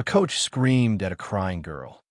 coach screamed at a crying girl.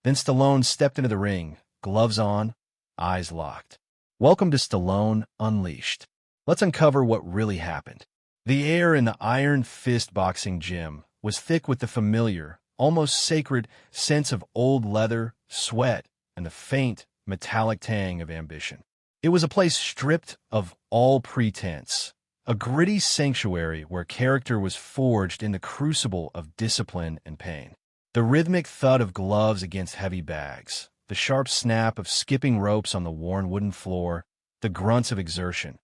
Then Stallone stepped into the ring, gloves on, eyes locked. Welcome to Stallone Unleashed. Let's uncover what really happened. The air in the Iron Fist boxing gym was thick with the familiar, almost sacred sense of old leather, sweat, and the faint, metallic tang of ambition. It was a place stripped of all pretense, a gritty sanctuary where character was forged in the crucible of discipline and pain. The rhythmic thud of gloves against heavy bags, the sharp snap of skipping ropes on the worn wooden floor, the grunts of exertion.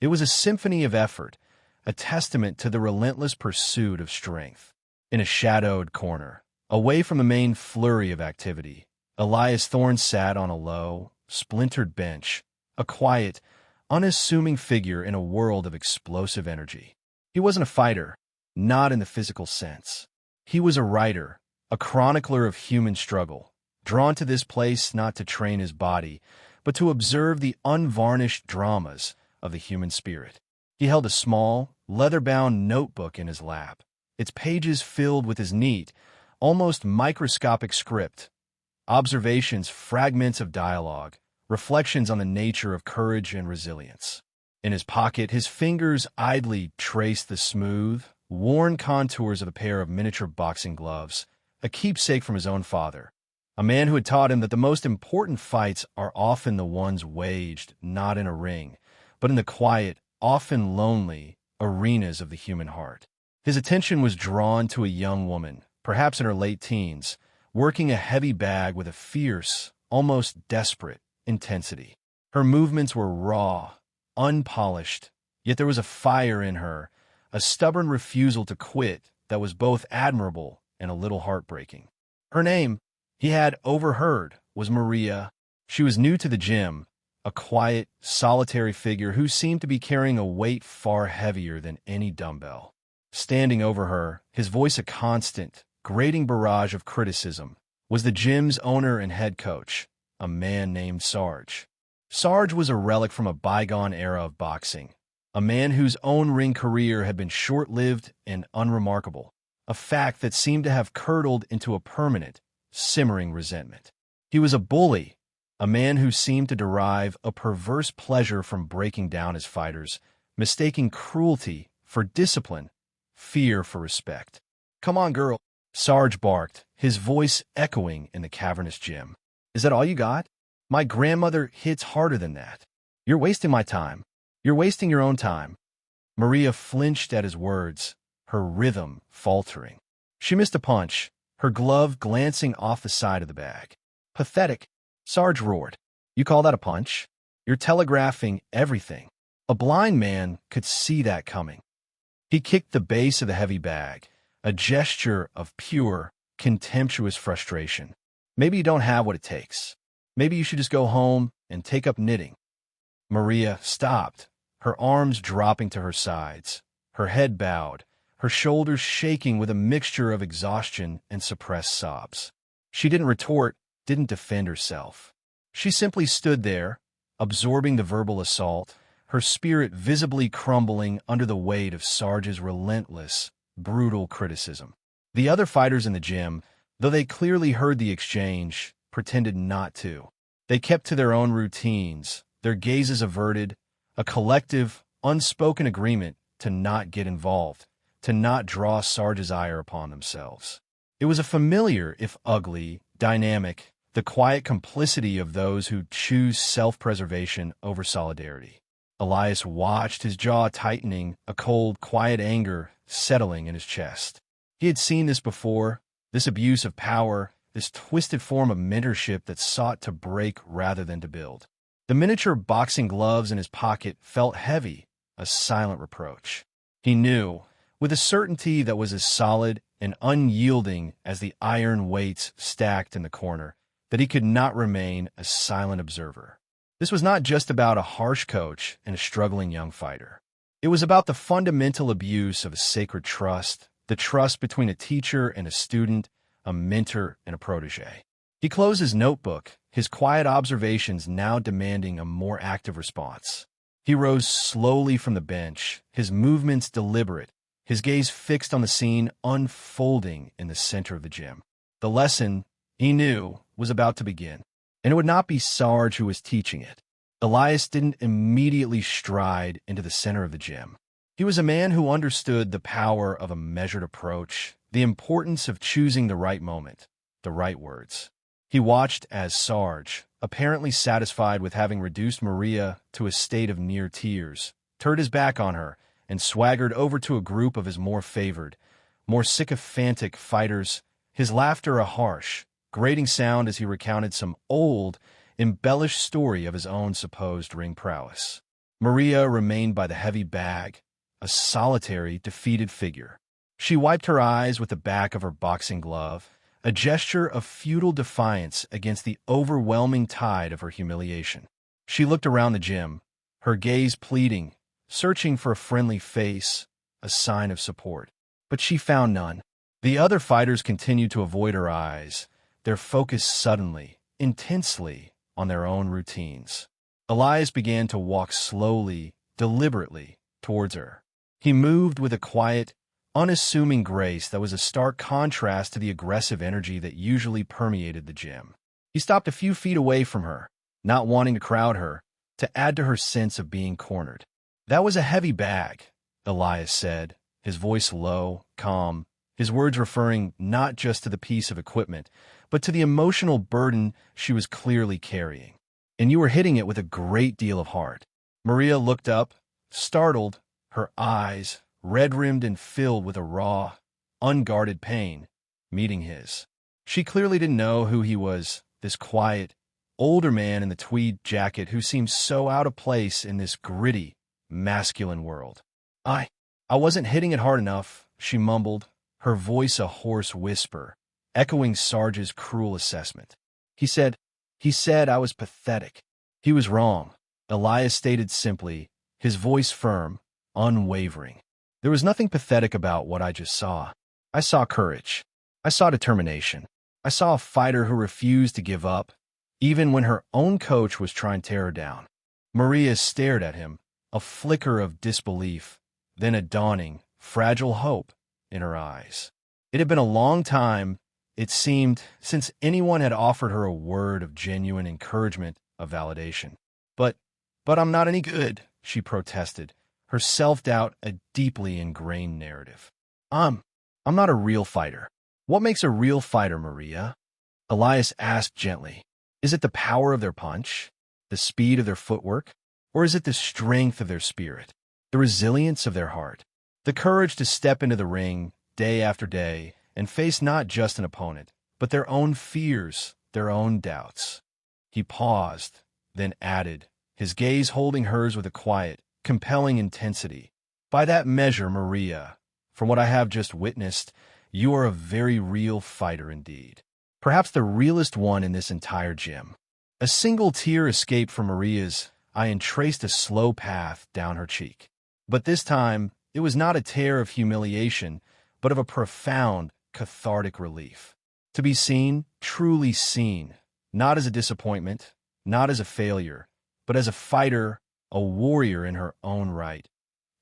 It was a symphony of effort, a testament to the relentless pursuit of strength. In a shadowed corner, away from the main flurry of activity, Elias Thorne sat on a low, splintered bench, a quiet, unassuming figure in a world of explosive energy. He wasn't a fighter, not in the physical sense. He was a writer, a chronicler of human struggle, drawn to this place not to train his body, but to observe the unvarnished dramas of the human spirit. He held a small, leather-bound notebook in his lap, its pages filled with his neat, almost microscopic script, observations, fragments of dialogue, reflections on the nature of courage and resilience. In his pocket, his fingers idly traced the smooth, worn contours of a pair of miniature boxing gloves, a keepsake from his own father, a man who had taught him that the most important fights are often the ones waged not in a ring, but in the quiet, often lonely, arenas of the human heart. His attention was drawn to a young woman, perhaps in her late teens, working a heavy bag with a fierce, almost desperate intensity. Her movements were raw, unpolished, yet there was a fire in her, a stubborn refusal to quit that was both admirable and a little heartbreaking. Her name, he had overheard, was Maria. She was new to the gym, a quiet, solitary figure who seemed to be carrying a weight far heavier than any dumbbell. Standing over her, his voice a constant, grating barrage of criticism, was the gym's owner and head coach, a man named Sarge. Sarge was a relic from a bygone era of boxing, a man whose own ring career had been short-lived and unremarkable, a fact that seemed to have curdled into a permanent, simmering resentment. He was a bully, a man who seemed to derive a perverse pleasure from breaking down his fighters, mistaking cruelty for discipline, fear for respect. "Come on, girl," Sarge barked, his voice echoing in the cavernous gym. "Is that all you got? My grandmother hits harder than that. You're wasting my time. You're wasting your own time." Maria flinched at his words, her rhythm faltering. She missed a punch, her glove glancing off the side of the bag. "Pathetic," Sarge roared. "You call that a punch? You're telegraphing everything." A blind man could see that coming. He kicked the base of the heavy bag, a gesture of pure, contemptuous frustration. "Maybe you don't have what it takes. Maybe you should just go home and take up knitting." Maria stopped, her arms dropping to her sides, her head bowed, her shoulders shaking with a mixture of exhaustion and suppressed sobs. She didn't retort, didn't defend herself. She simply stood there, absorbing the verbal assault, her spirit visibly crumbling under the weight of Sarge's relentless, brutal criticism. The other fighters in the gym, though they clearly heard the exchange, pretended not to. They kept to their own routines, their gazes averted, a collective, unspoken agreement to not get involved, to not draw Sarge's ire upon themselves. It was a familiar, if ugly, dynamic, the quiet complicity of those who choose self-preservation over solidarity. Elias watched, his jaw tightening, a cold, quiet anger settling in his chest. He had seen this before, this abuse of power, this twisted form of mentorship that sought to break rather than to build. The miniature boxing gloves in his pocket felt heavy, a silent reproach. He knew, with a certainty that was as solid and unyielding as the iron weights stacked in the corner, that he could not remain a silent observer. This was not just about a harsh coach and a struggling young fighter. It was about the fundamental abuse of a sacred trust, the trust between a teacher and a student, a mentor and a protege. He closed his notebook, his quiet observations now demanding a more active response. He rose slowly from the bench, his movements deliberate, his gaze fixed on the scene unfolding in the center of the gym. The lesson, he knew, was about to begin, and it would not be Sarge who was teaching it. Elias didn't immediately stride into the center of the gym. He was a man who understood the power of a measured approach, the importance of choosing the right moment, the right words. He watched as Sarge, apparently satisfied with having reduced Maria to a state of near tears, turned his back on her and swaggered over to a group of his more favored, more sycophantic fighters, his laughter a harsh, grating sound as he recounted some old, embellished story of his own supposed ring prowess. Maria remained by the heavy bag, a solitary, defeated figure. She wiped her eyes with the back of her boxing glove, a gesture of futile defiance against the overwhelming tide of her humiliation. She looked around the gym, her gaze pleading, searching for a friendly face, a sign of support. But she found none. The other fighters continued to avoid her eyes, their focus suddenly, intensely, on their own routines. Elias began to walk slowly, deliberately, towards her. He moved with a quiet, unassuming grace that was a stark contrast to the aggressive energy that usually permeated the gym. He stopped a few feet away from her, not wanting to crowd her, to add to her sense of being cornered. "That was a heavy bag," Elias said, his voice low, calm, his words referring not just to the piece of equipment, but to the emotional burden she was clearly carrying. "And you were hitting it with a great deal of heart." Maria looked up, startled, her eyes, red-rimmed and filled with a raw, unguarded pain, meeting his. She clearly didn't know who he was, this quiet, older man in the tweed jacket who seemed so out of place in this gritty, masculine world. I wasn't hitting it hard enough," she mumbled, her voice a hoarse whisper, echoing Sarge's cruel assessment. He said I was pathetic. He was wrong," Elias stated simply, his voice firm, unwavering. "There was nothing pathetic about what I just saw. I saw courage. I saw determination. I saw a fighter who refused to give up, even when her own coach was trying to tear her down." Maria stared at him, a flicker of disbelief, then a dawning, fragile hope in her eyes. It had been a long time, it seemed, since anyone had offered her a word of genuine encouragement, of validation. But I'm not any good," she protested, her self-doubt a deeply ingrained narrative. I'm not a real fighter." "What makes a real fighter, Maria?" Elias asked gently. "Is it the power of their punch, the speed of their footwork, or is it the strength of their spirit, the resilience of their heart, the courage to step into the ring day after day and face not just an opponent, but their own fears, their own doubts?" He paused, then added, his gaze holding hers with a quiet, compelling intensity. "By that measure, Maria, from what I have just witnessed, you are a very real fighter indeed. Perhaps the realest one in this entire gym." A single tear escaped from Maria's eye and traced a slow path down her cheek. But this time, it was not a tear of humiliation, but of a profound, cathartic relief. To be seen, truly seen, not as a disappointment, not as a failure, but as a fighter, a warrior in her own right.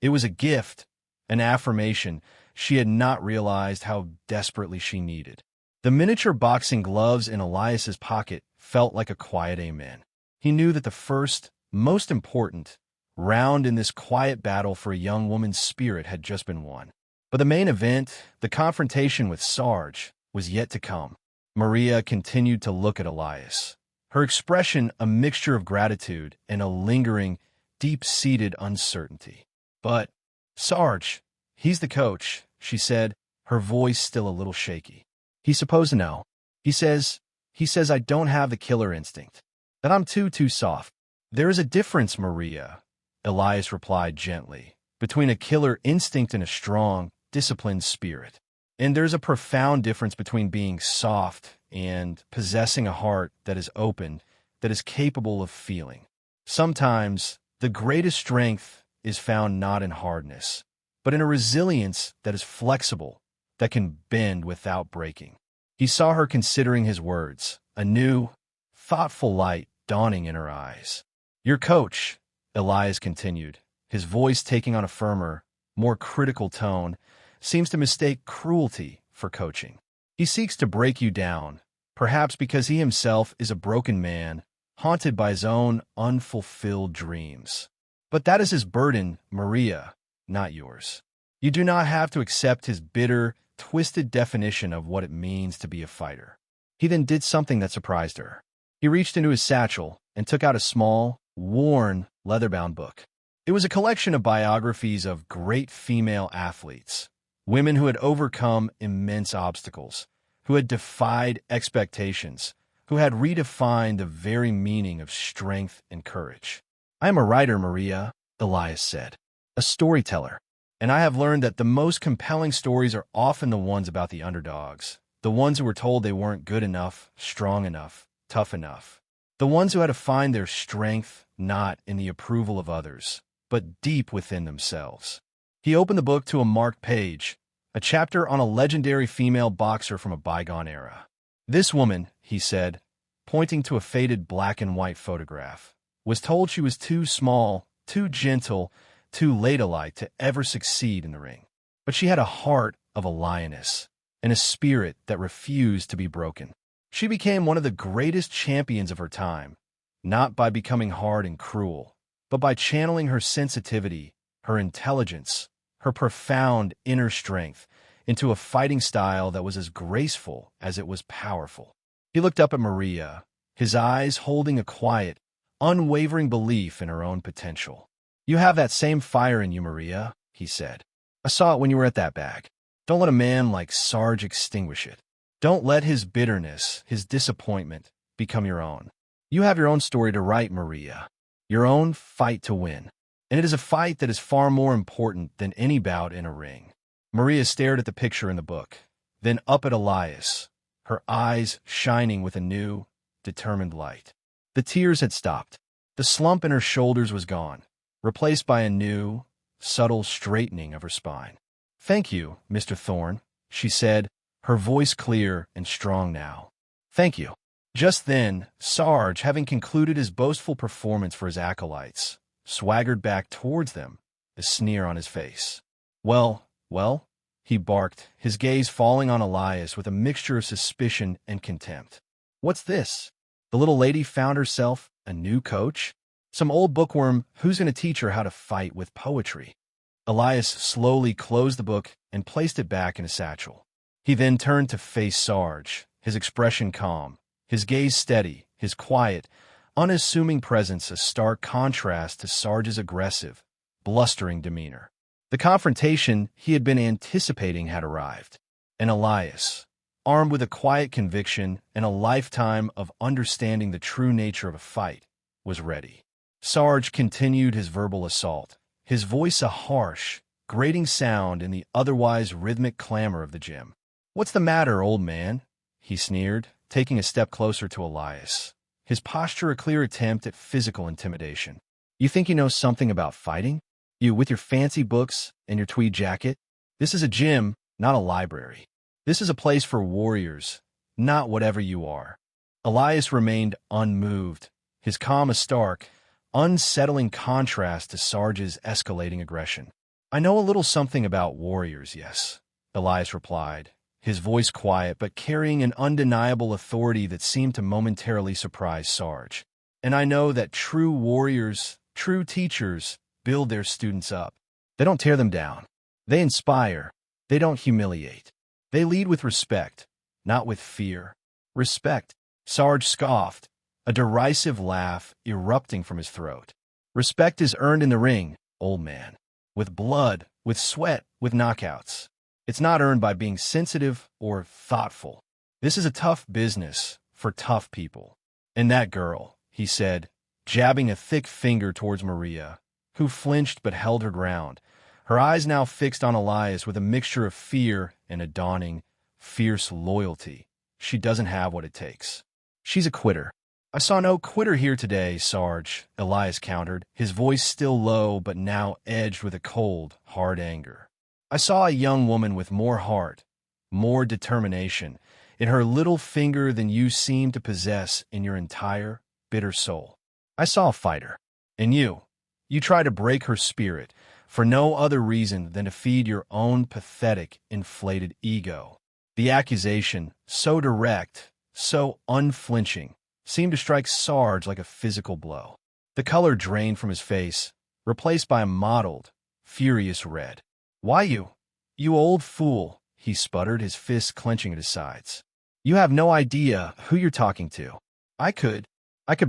It was a gift, an affirmation she had not realized how desperately she needed. The miniature boxing gloves in Elias's pocket felt like a quiet amen. He knew that the first, most important, round in this quiet battle for a young woman's spirit had just been won. But the main event, the confrontation with Sarge, was yet to come. Maria continued to look at Elias, her expression a mixture of gratitude and a lingering, deep-seated uncertainty. "But, Sarge, he's the coach," she said, her voice still a little shaky. "He's supposed to know. He says I don't have the killer instinct, that I'm too soft." "There is a difference, Maria," Elias replied gently, "between a killer instinct and a strong, disciplined spirit. And there's a profound difference between being soft and possessing a heart that is open, that is capable of feeling. Sometimes the greatest strength is found not in hardness, but in a resilience that is flexible, that can bend without breaking." He saw her considering his words, a new, thoughtful light dawning in her eyes. "Your coach," Elias continued, his voice taking on a firmer, more critical tone, seems to mistake cruelty for coaching. He seeks to break you down, perhaps because he himself is a broken man, haunted by his own unfulfilled dreams. But that is his burden, Maria, not yours. You do not have to accept his bitter, twisted definition of what it means to be a fighter. He then did something that surprised her. He reached into his satchel and took out a small, worn, leather-bound book. It was a collection of biographies of great female athletes, women who had overcome immense obstacles, who had defied expectations, who had redefined the very meaning of strength and courage. "I am a writer, Maria," Elias said, "a storyteller, and I have learned that the most compelling stories are often the ones about the underdogs, the ones who were told they weren't good enough, strong enough, tough enough, the ones who had to find their strength not in the approval of others, but deep within themselves." He opened the book to a marked page, a chapter on a legendary female boxer from a bygone era. "This woman," he said, pointing to a faded black and white photograph, "was told she was too small, too gentle, too ladylike to ever succeed in the ring. But she had a heart of a lioness and a spirit that refused to be broken. She became one of the greatest champions of her time, not by becoming hard and cruel, but by channeling her sensitivity, her intelligence, her profound inner strength into a fighting style that was as graceful as it was powerful." He looked up at Maria, his eyes holding a quiet, unwavering belief in her own potential. "You have that same fire in you, Maria," he said. "I saw it when you were at that bag. Don't let a man like Sarge extinguish it. Don't let his bitterness, his disappointment, become your own. You have your own story to write, Maria, your own fight to win. And it is a fight that is far more important than any bout in a ring." Maria stared at the picture in the book, then up at Elias, her eyes shining with a new, determined light. The tears had stopped. The slump in her shoulders was gone, replaced by a new, subtle straightening of her spine. "Thank you, Mr. Thorne," she said, her voice clear and strong now. "Thank you." Just then, Sarge, having concluded his boastful performance for his acolytes, swaggered back towards them, a sneer on his face. Well, he barked, his gaze falling on Elias with a mixture of suspicion and contempt. "What's this? The little lady found herself a new coach? Some old bookworm who's going to teach her how to fight with poetry?" Elias slowly closed the book and placed it back in his satchel. He then turned to face Sarge, his expression calm, his gaze steady, his quiet, unassuming presence a stark contrast to Sarge's aggressive, blustering demeanor. The confrontation he had been anticipating had arrived, and Elias, armed with a quiet conviction and a lifetime of understanding the true nature of a fight, was ready. Sarge continued his verbal assault, his voice a harsh, grating sound in the otherwise rhythmic clamor of the gym. "What's the matter, old man?" he sneered, taking a step closer to Elias, his posture a clear attempt at physical intimidation. "You think you know something about fighting? You, with your fancy books and your tweed jacket? This is a gym, not a library. This is a place for warriors, not whatever you are." Elias remained unmoved, his calm a stark, unsettling contrast to Sarge's escalating aggression. "I know a little something about warriors, yes," Elias replied, his voice quiet but carrying an undeniable authority that seemed to momentarily surprise Sarge. "And I know that true warriors, true teachers, build their students up. They don't tear them down. They inspire. They don't humiliate. They lead with respect, not with fear." "Respect," Sarge scoffed, a derisive laugh erupting from his throat. "Respect is earned in the ring, old man. With blood, with sweat, with knockouts. It's not earned by being sensitive or thoughtful. This is a tough business for tough people." "And that girl," he said, jabbing a thick finger towards Maria, who flinched but held her ground, her eyes now fixed on Elias with a mixture of fear and a dawning, fierce loyalty. "She doesn't have what it takes. She's a quitter." "I saw no quitter here today, Sarge," Elias countered, his voice still low but now edged with a cold, hard anger. "I saw a young woman with more heart, more determination in her little finger than you seem to possess in your entire, bitter soul. I saw a fighter. And you try to break her spirit, for no other reason than to feed your own pathetic, inflated ego. The accusation, so direct, so unflinching, seemed to strike Sarge like a physical blow. The color drained from his face, replaced by a mottled, furious red. "Why you old fool," he sputtered, his fists clenching at his sides. "You have no idea who you're talking to. I could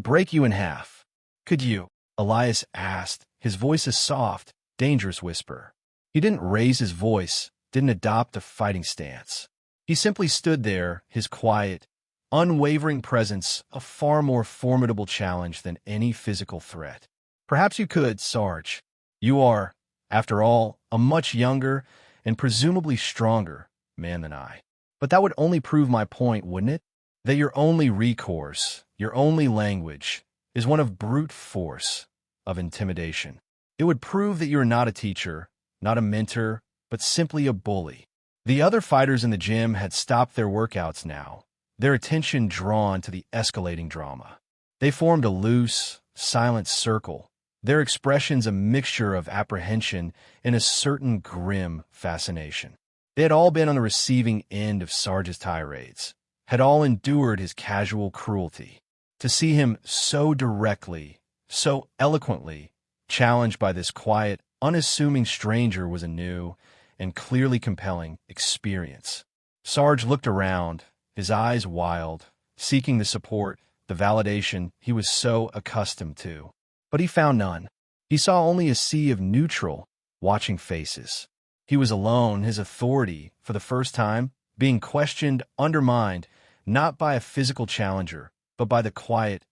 break you in half." "Could you?" Elias asked, his voice a soft, dangerous whisper. He didn't raise his voice, didn't adopt a fighting stance. He simply stood there, his quiet, unwavering presence a far more formidable challenge than any physical threat. "Perhaps you could, Sarge. You are, after all, a much younger and presumably stronger man than I. But that would only prove my point, wouldn't it? That your only recourse, your only language, is one of brute force, of intimidation. It would prove that you are not a teacher, not a mentor, but simply a bully." The other fighters in the gym had stopped their workouts now, their attention drawn to the escalating drama. They formed a loose, silent circle, their expressions a mixture of apprehension and a certain grim fascination. They had all been on the receiving end of Sarge's tirades, had all endured his casual cruelty. To see him so directly, so eloquently, challenged by this quiet, unassuming stranger was a new and clearly compelling experience. Sarge looked around, his eyes wild, seeking the support, the validation he was so accustomed to. But he found none. He saw only a sea of neutral, watching faces. He was alone, his authority, for the first time, being questioned, undermined, not by a physical challenger, but by the quiet,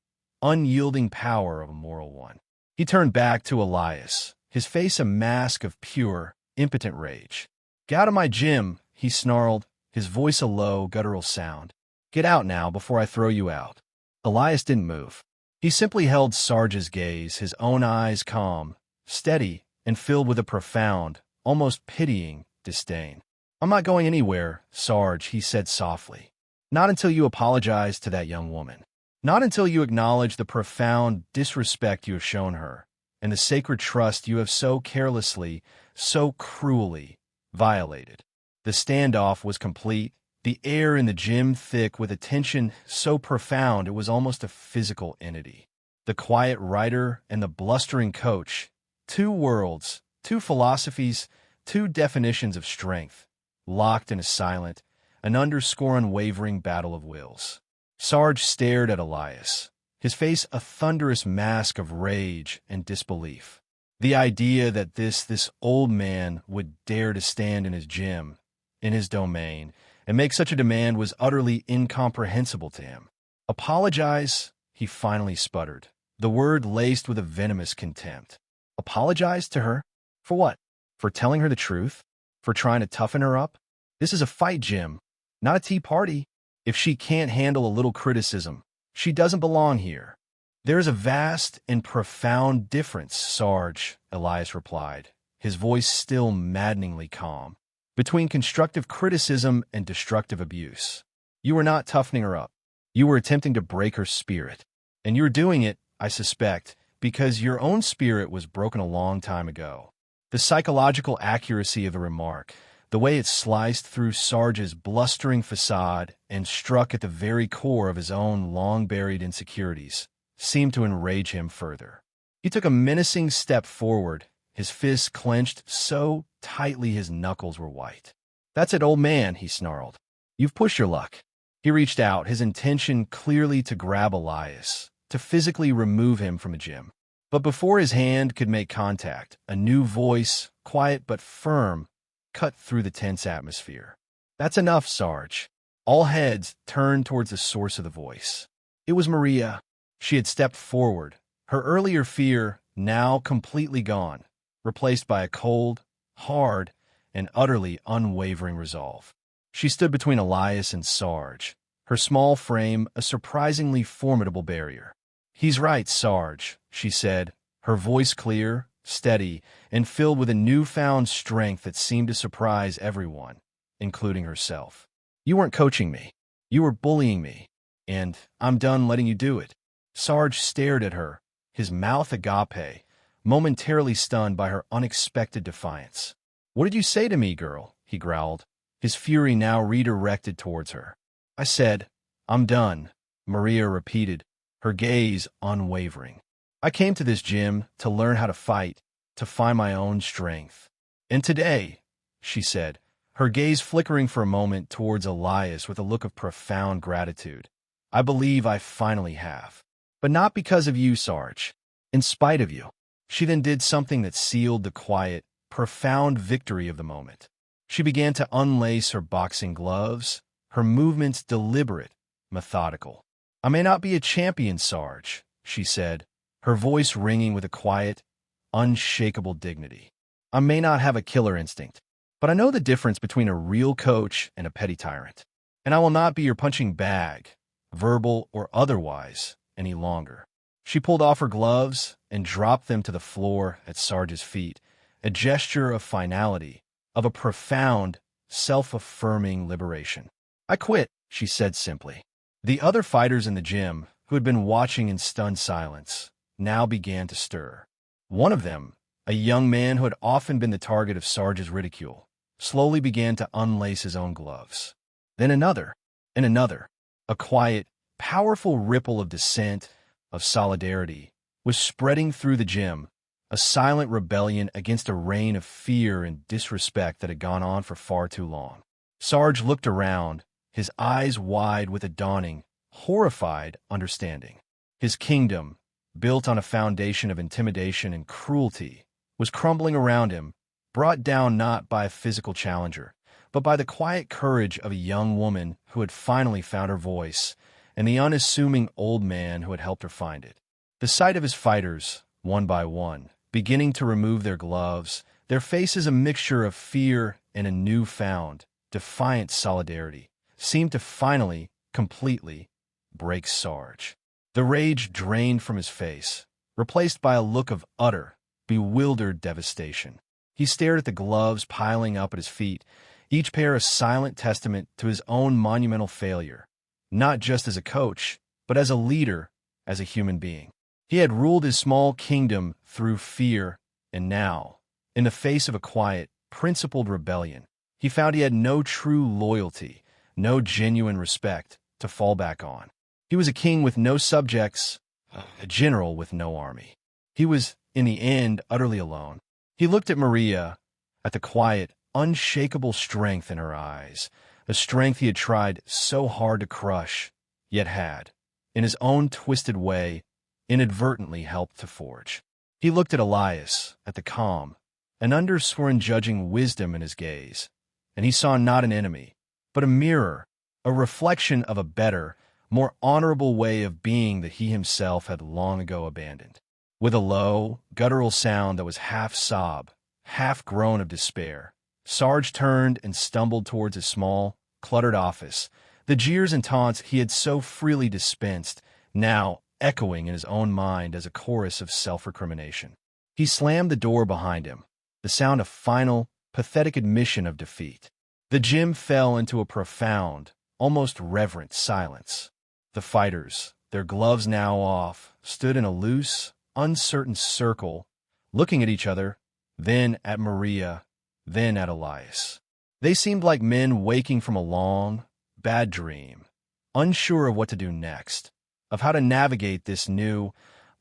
unyielding power of a moral one. He turned back to Elias, his face a mask of pure, impotent rage. "Get out of my gym," he snarled, his voice a low, guttural sound. "Get out now before I throw you out." Elias didn't move. He simply held Sarge's gaze, his own eyes calm, steady, and filled with a profound, almost pitying disdain. "I'm not going anywhere, Sarge," he said softly. "Not until you apologize to that young woman. Not until you acknowledge the profound disrespect you have shown her, and the sacred trust you have so carelessly, so cruelly violated." The standoff was complete, the air in the gym thick with a tension so profound it was almost a physical entity. The quiet writer and the blustering coach, two worlds, two philosophies, two definitions of strength, locked in a silent, an underscore unwavering battle of wills. Sarge stared at Elias, his face a thunderous mask of rage and disbelief. The idea that this old man would dare to stand in his gym, in his domain, and make such a demand was utterly incomprehensible to him. "Apologize?" he finally sputtered, the word laced with a venomous contempt. "Apologize to her? For what? For telling her the truth? For trying to toughen her up? This is a fight gym, not a tea party. If she can't handle a little criticism, she doesn't belong here." "There is a vast and profound difference, Sarge," Elias replied, his voice still maddeningly calm, "between constructive criticism and destructive abuse. You were not toughening her up. You were attempting to break her spirit. And you're doing it, I suspect, because your own spirit was broken a long time ago." The psychological accuracy of the remark, the way it sliced through Sarge's blustering facade and struck at the very core of his own long-buried insecurities, seemed to enrage him further. He took a menacing step forward, his fists clenched so tightly his knuckles were white. "That's it, old man," he snarled. "You've pushed your luck." He reached out, his intention clearly to grab Elias, to physically remove him from the gym. But before his hand could make contact, a new voice, quiet but firm, cut through the tense atmosphere. "That's enough, Sarge." All heads turned towards the source of the voice. It was Maria. She had stepped forward, her earlier fear now completely gone, replaced by a cold, hard, and utterly unwavering resolve. She stood between Elias and Sarge, her small frame a surprisingly formidable barrier. "He's right, Sarge," she said, her voice clear, steady, and filled with a newfound strength that seemed to surprise everyone, including herself. "You weren't coaching me. You were bullying me, and I'm done letting you do it." Sarge stared at her, his mouth agape, momentarily stunned by her unexpected defiance. "What did you say to me, girl?" he growled, his fury now redirected towards her. "I said, I'm done," Maria repeated, her gaze unwavering. "I came to this gym to learn how to fight, to find my own strength. And today," she said, her gaze flickering for a moment towards Elias with a look of profound gratitude, "I believe I finally have. But not because of you, Sarge. In spite of you." She then did something that sealed the quiet, profound victory of the moment. She began to unlace her boxing gloves, her movements deliberate, methodical. "I may not be a champion, Sarge," she said, her voice ringing with a quiet, unshakable dignity. "I may not have a killer instinct, but I know the difference between a real coach and a petty tyrant. And I will not be your punching bag, verbal or otherwise, any longer." She pulled off her gloves and dropped them to the floor at Sarge's feet, a gesture of finality, of a profound, self-affirming liberation. "I quit," she said simply. The other fighters in the gym, who had been watching in stunned silence, now began to stir. One of them, a young man who had often been the target of Sarge's ridicule, slowly began to unlace his own gloves. Then another, and another. A quiet, powerful ripple of dissent, of solidarity, was spreading through the gym, a silent rebellion against a reign of fear and disrespect that had gone on for far too long. Sarge looked around, his eyes wide with a dawning, horrified understanding. His kingdom, built on a foundation of intimidation and cruelty, was crumbling around him, brought down not by a physical challenger, but by the quiet courage of a young woman who had finally found her voice, and the unassuming old man who had helped her find it. The sight of his fighters, one by one, beginning to remove their gloves, their faces a mixture of fear and a newfound, defiant solidarity, seemed to finally, completely, break Sarge. The rage drained from his face, replaced by a look of utter, bewildered devastation. He stared at the gloves piling up at his feet, each pair a silent testament to his own monumental failure, not just as a coach, but as a leader, as a human being. He had ruled his small kingdom through fear, and now, in the face of a quiet, principled rebellion, he found he had no true loyalty, no genuine respect to fall back on. He was a king with no subjects, a general with no army. He was, in the end, utterly alone. He looked at Maria, at the quiet, unshakable strength in her eyes, a strength he had tried so hard to crush, yet had, in his own twisted way, inadvertently helped to forge. He looked at Elias, at the calm, an undersworn judging wisdom in his gaze, and he saw not an enemy, but a mirror, a reflection of a better, more honorable way of being that he himself had long ago abandoned. With a low, guttural sound that was half sob, half groan of despair, Sarge turned and stumbled towards his small, cluttered office, the jeers and taunts he had so freely dispensed, now echoing in his own mind as a chorus of self-recrimination. He slammed the door behind him, the sound of final, pathetic admission of defeat. The gym fell into a profound, almost reverent silence. The fighters, their gloves now off, stood in a loose, uncertain circle, looking at each other, then at Maria, then at Elias. They seemed like men waking from a long, bad dream, unsure of what to do next, of how to navigate this new,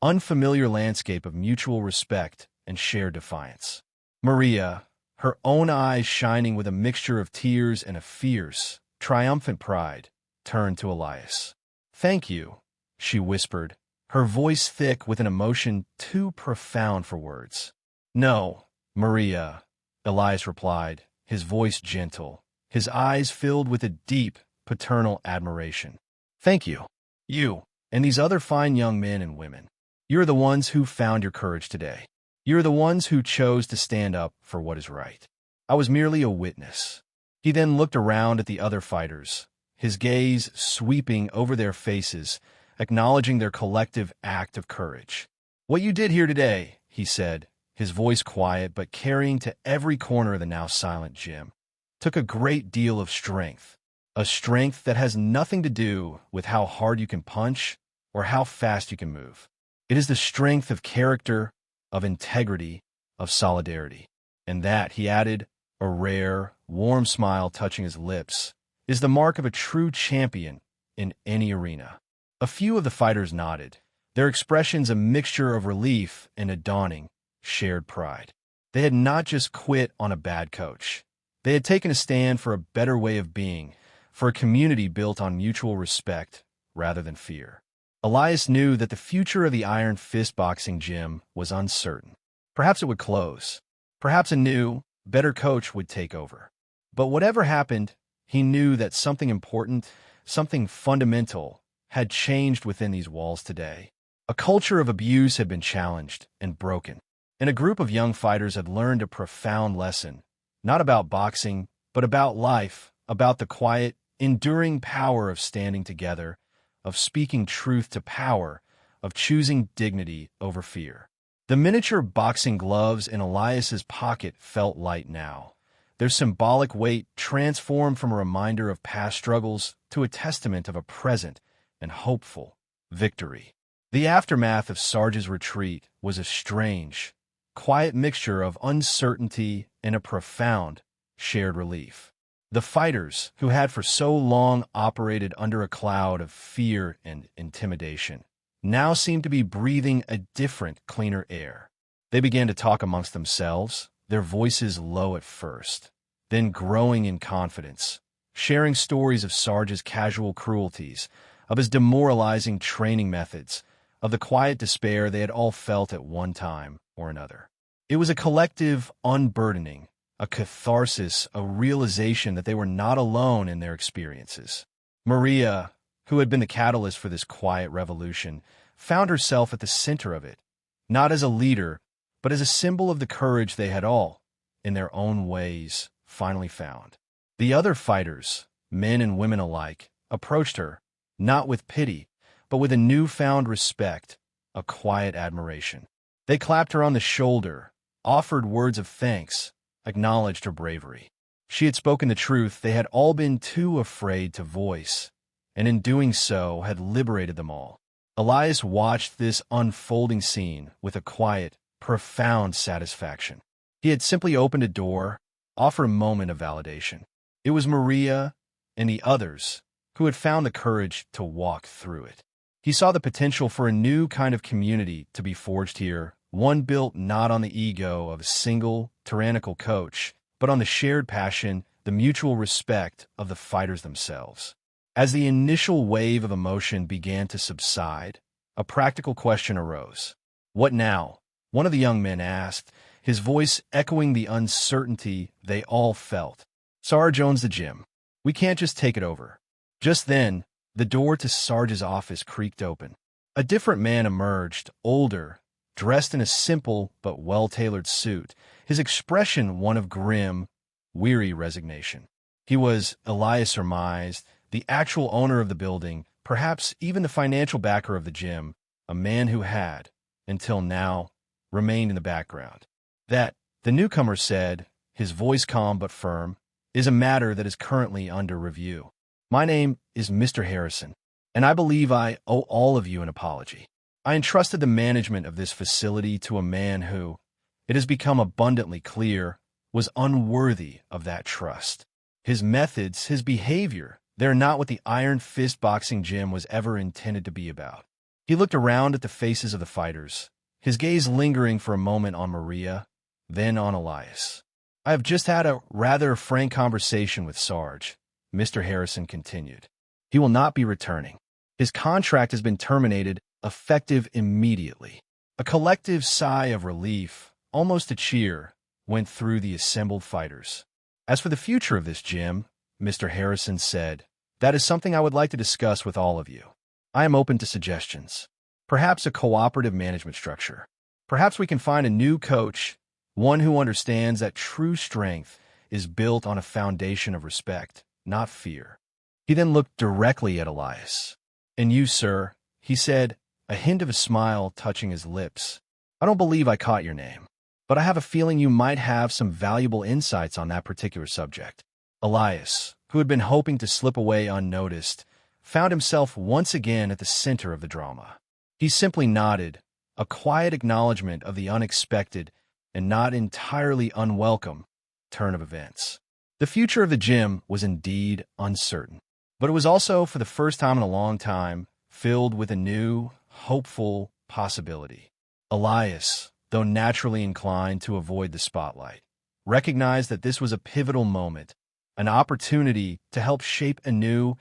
unfamiliar landscape of mutual respect and shared defiance. Maria, her own eyes shining with a mixture of tears and a fierce, triumphant pride, turned to Elias. "Thank you," she whispered, her voice thick with an emotion too profound for words. "No, Maria," Elias replied, his voice gentle, his eyes filled with a deep, paternal admiration. "Thank you. You, and these other fine young men and women. You're the ones who found your courage today. You're the ones who chose to stand up for what is right. I was merely a witness." He then looked around at the other fighters, his gaze sweeping over their faces, acknowledging their collective act of courage. "What you did here today," he said, his voice quiet but carrying to every corner of the now silent gym, "took a great deal of strength, a strength that has nothing to do with how hard you can punch or how fast you can move. It is the strength of character, of integrity, of solidarity. And that, he added, a rare, warm smile touching his lips, is the mark of a true champion in any arena. A few of the fighters nodded, their expressions a mixture of relief and a dawning, shared pride. They had not just quit on a bad coach. They had taken a stand for a better way of being, for a community built on mutual respect rather than fear. Elias knew that the future of the Iron Fist boxing gym was uncertain. Perhaps it would close. Perhaps a new, better coach would take over. But whatever happened, he knew that something important, something fundamental, had changed within these walls today. A culture of abuse had been challenged and broken, and a group of young fighters had learned a profound lesson, not about boxing, but about life, about the quiet, enduring power of standing together, of speaking truth to power, of choosing dignity over fear. The miniature boxing gloves in Elias's pocket felt light now, their symbolic weight transformed from a reminder of past struggles to a testament of a present and hopeful victory. The aftermath of Sarge's retreat was a strange, quiet mixture of uncertainty and a profound, shared relief. The fighters, who had for so long operated under a cloud of fear and intimidation, now seemed to be breathing a different, cleaner air. They began to talk amongst themselves, their voices low at first, then growing in confidence, sharing stories of Sarge's casual cruelties, of his demoralizing training methods, of the quiet despair they had all felt at one time or another. It was a collective unburdening, a catharsis, a realization that they were not alone in their experiences. Maria, who had been the catalyst for this quiet revolution, found herself at the center of it, not as a leader, but as a symbol of the courage they had all, in their own ways, finally found. The other fighters, men and women alike, approached her, not with pity, but with a newfound respect, a quiet admiration. They clapped her on the shoulder, offered words of thanks, acknowledged her bravery. She had spoken the truth they had all been too afraid to voice, and in doing so had liberated them all. Elias watched this unfolding scene with a quiet, profound satisfaction. He had simply opened a door, offered a moment of validation. It was Maria and the others who had found the courage to walk through it. He saw the potential for a new kind of community to be forged here, one built not on the ego of a single, tyrannical coach, but on the shared passion, the mutual respect of the fighters themselves. As the initial wave of emotion began to subside, a practical question arose. What now? One of the young men asked, his voice echoing the uncertainty they all felt. Sarge owns the gym. We can't just take it over. Just then, the door to Sarge's office creaked open. A different man emerged, older, dressed in a simple but well-tailored suit, his expression one of grim, weary resignation. He was, Elias surmised, the actual owner of the building, perhaps even the financial backer of the gym, a man who had, until now, remained in the background. That, the newcomer said, his voice calm but firm, is a matter that is currently under review. My name is Mr. Harrison, and I believe I owe all of you an apology. I entrusted the management of this facility to a man who, it has become abundantly clear, was unworthy of that trust. His methods, his behavior, they're not what the Iron Fist boxing gym was ever intended to be about. He looked around at the faces of the fighters, his gaze lingering for a moment on Maria, then on Elias. I have just had a rather frank conversation with Sarge, Mr. Harrison continued. He will not be returning. His contract has been terminated, effective immediately. A collective sigh of relief, almost a cheer, went through the assembled fighters. As for the future of this gym, Mr. Harrison said, that is something I would like to discuss with all of you. I am open to suggestions. Perhaps a cooperative management structure. Perhaps we can find a new coach, one who understands that true strength is built on a foundation of respect, not fear. He then looked directly at Elias. And you, sir, he said, a hint of a smile touching his lips. I don't believe I caught your name, but I have a feeling you might have some valuable insights on that particular subject. Elias, who had been hoping to slip away unnoticed, found himself once again at the center of the drama. He simply nodded, a quiet acknowledgement of the unexpected and not entirely unwelcome turn of events. The future of the gym was indeed uncertain, but it was also, for the first time in a long time, filled with a new, hopeful possibility. Elias, though naturally inclined to avoid the spotlight, recognized that this was a pivotal moment, an opportunity to help shape a new,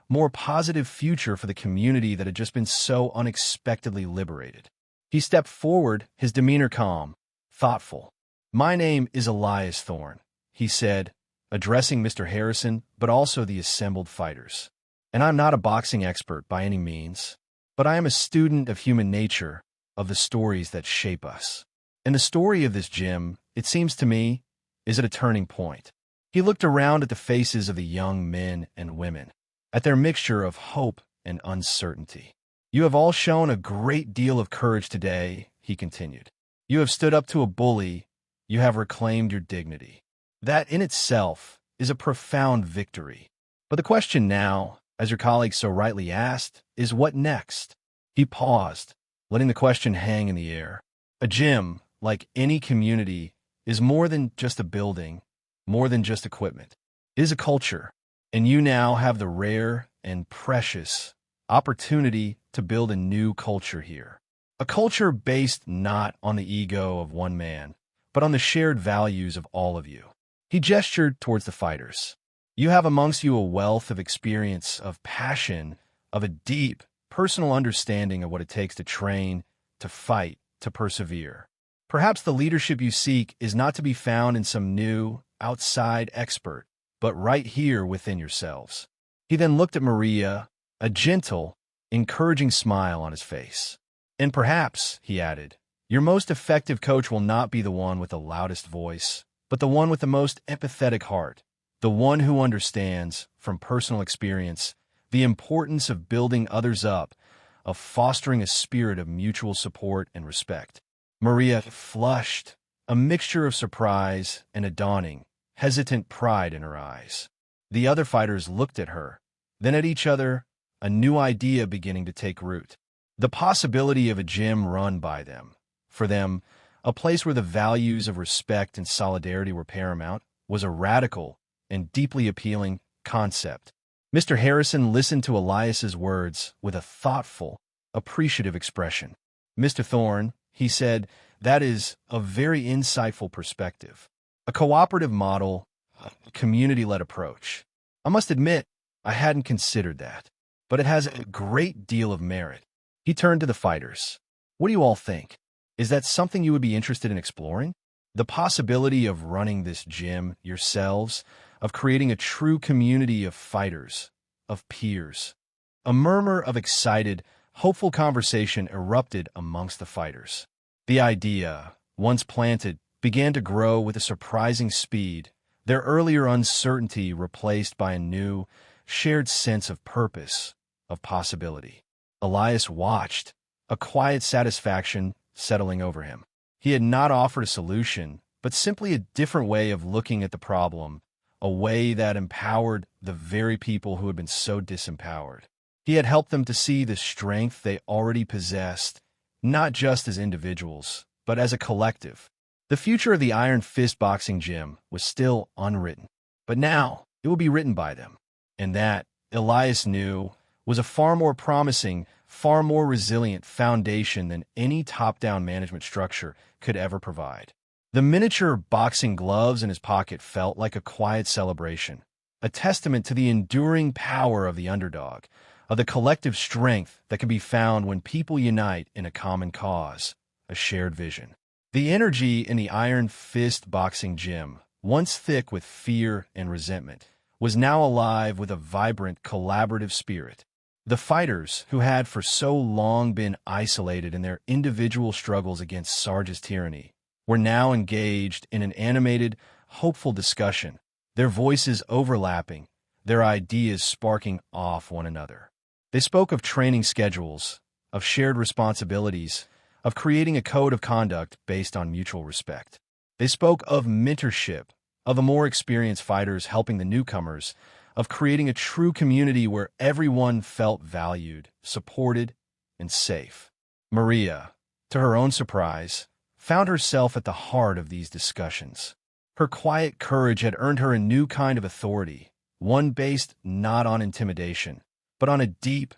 more positive future for the community that had just been so unexpectedly liberated. He stepped forward, his demeanor calm, thoughtful. "My name is Elias Thorne," he said, addressing Mr. Harrison, but also the assembled fighters. "And I'm not a boxing expert by any means, but I am a student of human nature, of the stories that shape us. And the story of this gym, it seems to me, is at a turning point." He looked around at the faces of the young men and women, at their mixture of hope and uncertainty. "You have all shown a great deal of courage today," he continued. "You have stood up to a bully. You have reclaimed your dignity. That in itself is a profound victory. But the question now, as your colleague so rightly asked, is what next?" He paused, letting the question hang in the air. A gym, like any community, is more than just a building, more than just equipment. It is a culture, and you now have the rare and precious opportunity to build a new culture here. A culture based not on the ego of one man, but on the shared values of all of you. He gestured towards the fighters. "You have amongst you a wealth of experience, of passion, of a deep, personal understanding of what it takes to train, to fight, to persevere. Perhaps the leadership you seek is not to be found in some new, outside expert, but right here within yourselves." He then looked at Maria, a gentle, encouraging smile on his face. "And perhaps," he added, "your most effective coach will not be the one with the loudest voice, but the one with the most empathetic heart, the one who understands, from personal experience, the importance of building others up, of fostering a spirit of mutual support and respect." Maria flushed, a mixture of surprise and a dawning, hesitant pride in her eyes. The other fighters looked at her, then at each other, a new idea beginning to take root. The possibility of a gym run by them, for them, a place where the values of respect and solidarity were paramount, was a radical and deeply appealing concept. Mr. Harrison listened to Elias's words with a thoughtful, appreciative expression. "Mr. Thorne," he said, "that is a very insightful perspective. A cooperative model, a community-led approach. I must admit, I hadn't considered that, but it has a great deal of merit." He turned to the fighters. "What do you all think? Is that something you would be interested in exploring? The possibility of running this gym yourselves, of creating a true community of fighters, of peers." A murmur of excited, hopeful conversation erupted amongst the fighters. The idea, once planted, began to grow with a surprising speed, their earlier uncertainty replaced by a new, shared sense of purpose, of possibility. Elias watched, a quiet satisfaction settling over him. He had not offered a solution, but simply a different way of looking at the problem, a way that empowered the very people who had been so disempowered. He had helped them to see the strength they already possessed, not just as individuals, but as a collective. The future of the Iron Fist boxing gym was still unwritten, but now it would be written by them. And that, Elias knew, was a far more promising, far more resilient foundation than any top-down management structure could ever provide. The miniature boxing gloves in his pocket felt like a quiet celebration, a testament to the enduring power of the underdog, of the collective strength that can be found when people unite in a common cause, a shared vision. The energy in the Iron Fist boxing gym, once thick with fear and resentment, was now alive with a vibrant, collaborative spirit. The fighters, who had for so long been isolated in their individual struggles against Sarge's tyranny, were now engaged in an animated, hopeful discussion, their voices overlapping, their ideas sparking off one another. They spoke of training schedules, of shared responsibilities, of creating a code of conduct based on mutual respect. They spoke of mentorship, of the more experienced fighters helping the newcomers, of creating a true community where everyone felt valued, supported, and safe. Maria, to her own surprise, found herself at the heart of these discussions. Her quiet courage had earned her a new kind of authority, one based not on intimidation, but on a deep,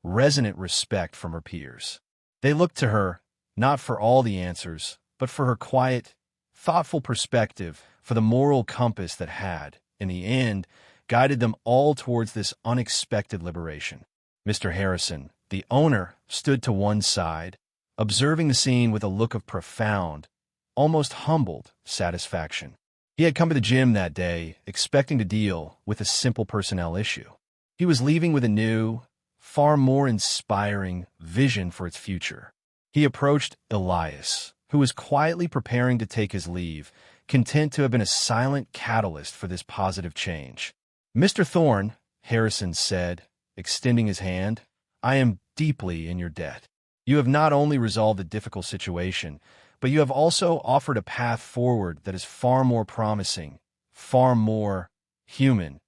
resonant respect from her peers. They looked to her, not for all the answers, but for her quiet, thoughtful perspective, for the moral compass that had, in the end, guided them all towards this unexpected liberation. Mr. Harrison, the owner, stood to one side, observing the scene with a look of profound, almost humbled satisfaction. He had come to the gym that day expecting to deal with a simple personnel issue. He was leaving with a new, far more inspiring vision for its future. He approached Elias, who was quietly preparing to take his leave, content to have been a silent catalyst for this positive change. "Mr. Thorne," Harrison said, extending his hand, "I am deeply in your debt. You have not only resolved a difficult situation, but you have also offered a path forward that is far more promising, far more human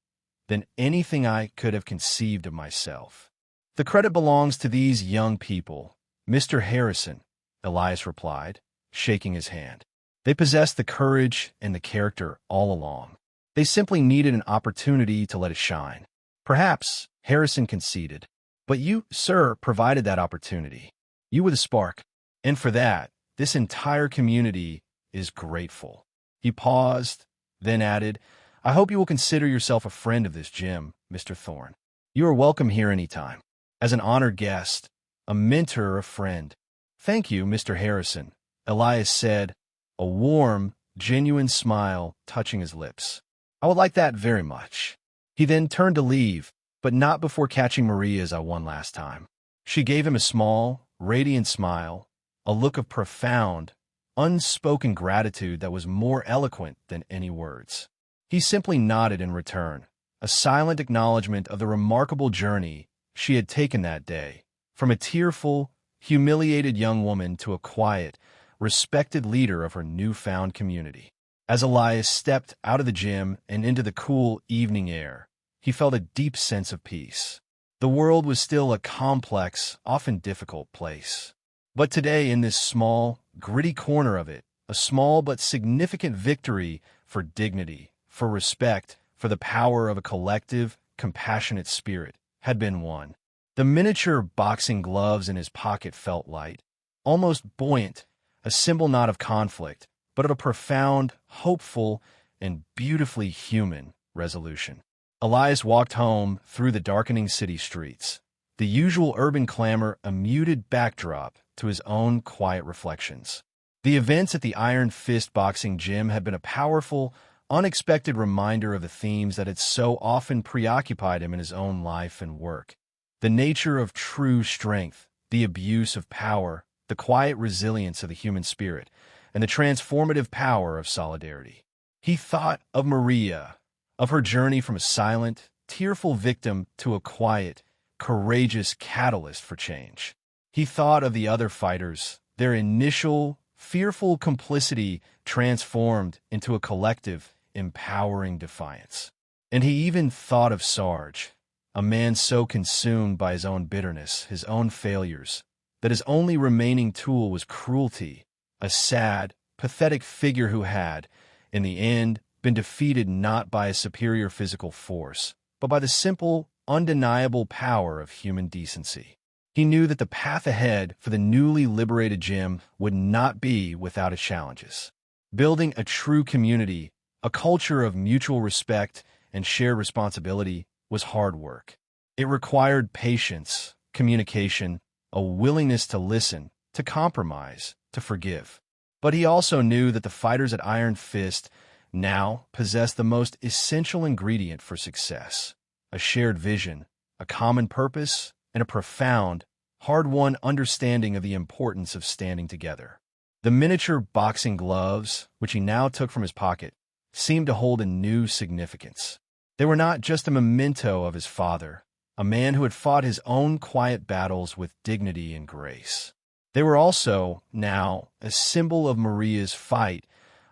than anything I could have conceived of myself." "The credit belongs to these young people, Mr. Harrison," Elias replied, shaking his hand. "They possessed the courage and the character all along. They simply needed an opportunity to let it shine." "Perhaps," Harrison conceded, "but you, sir, provided that opportunity. You were the spark, and for that, this entire community is grateful." He paused, then added, "I hope you will consider yourself a friend of this gym, Mr. Thorne. You are welcome here anytime. As an honored guest, a mentor or a friend." "Thank you, Mr. Harrison," Elias said, a warm, genuine smile touching his lips. "I would like that very much." He then turned to leave, but not before catching Maria's eye one last time. She gave him a small, radiant smile, a look of profound, unspoken gratitude that was more eloquent than any words. He simply nodded in return, a silent acknowledgement of the remarkable journey she had taken that day, from a tearful, humiliated young woman to a quiet, respected leader of her newfound community. As Elias stepped out of the gym and into the cool evening air, he felt a deep sense of peace. The world was still a complex, often difficult place. But today, in this small, gritty corner of it, a small but significant victory for dignity, for respect, for the power of a collective, compassionate spirit, had been won. The miniature boxing gloves in his pocket felt light, almost buoyant, a symbol not of conflict, but of a profound, hopeful, and beautifully human resolution. Elias walked home through the darkening city streets, the usual urban clamor a muted backdrop to his own quiet reflections. The events at the Iron Fist boxing gym had been a powerful, unexpected reminder of the themes that had so often preoccupied him in his own life and work. The nature of true strength, the abuse of power, the quiet resilience of the human spirit, and the transformative power of solidarity. He thought of Maria, of her journey from a silent, tearful victim to a quiet, courageous catalyst for change. He thought of the other fighters, their initial, fearful complicity transformed into a collective, empowering defiance. And he even thought of Sarge, a man so consumed by his own bitterness, his own failures, that his only remaining tool was cruelty, a sad, pathetic figure who had, in the end, been defeated not by a superior physical force, but by the simple, undeniable power of human decency. He knew that the path ahead for the newly liberated gym would not be without its challenges. Building a true community, a culture of mutual respect and shared responsibility, was hard work. It required patience, communication, a willingness to listen, to compromise, to forgive. But he also knew that the fighters at Iron Fist now possessed the most essential ingredient for success: a shared vision, a common purpose, and a profound, hard-won understanding of the importance of standing together. The miniature boxing gloves, which he now took from his pocket, seemed to hold a new significance. They were not just a memento of his father, a man who had fought his own quiet battles with dignity and grace. They were also, now, a symbol of Maria's fight,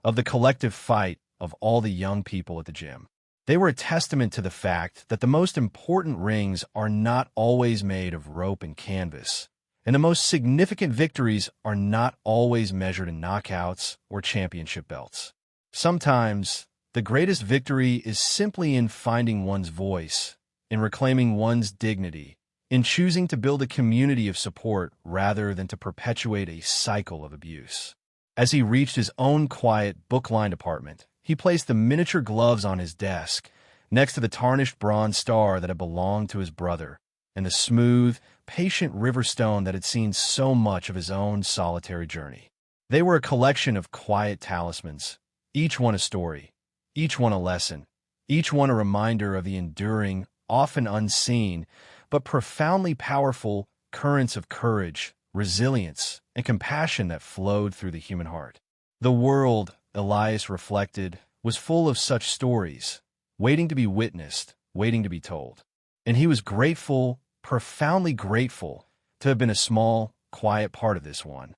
of the collective fight of all the young people at the gym. They were a testament to the fact that the most important rings are not always made of rope and canvas, And the most significant victories are not always measured in knockouts or championship belts. Sometimes, the greatest victory is simply in finding one's voice, in reclaiming one's dignity, in choosing to build a community of support rather than to perpetuate a cycle of abuse. As he reached his own quiet, book-lined apartment, he placed the miniature gloves on his desk, next to the tarnished bronze star that had belonged to his brother, and the smooth, patient river stone that had seen so much of his own solitary journey. They were a collection of quiet talismans, each one a story, each one a lesson, each one a reminder of the enduring, often unseen, but profoundly powerful currents of courage, resilience, and compassion that flowed through the human heart. The world, Elias reflected, was full of such stories, waiting to be witnessed, waiting to be told. And he was grateful, profoundly grateful, to have been a small, quiet part of this one.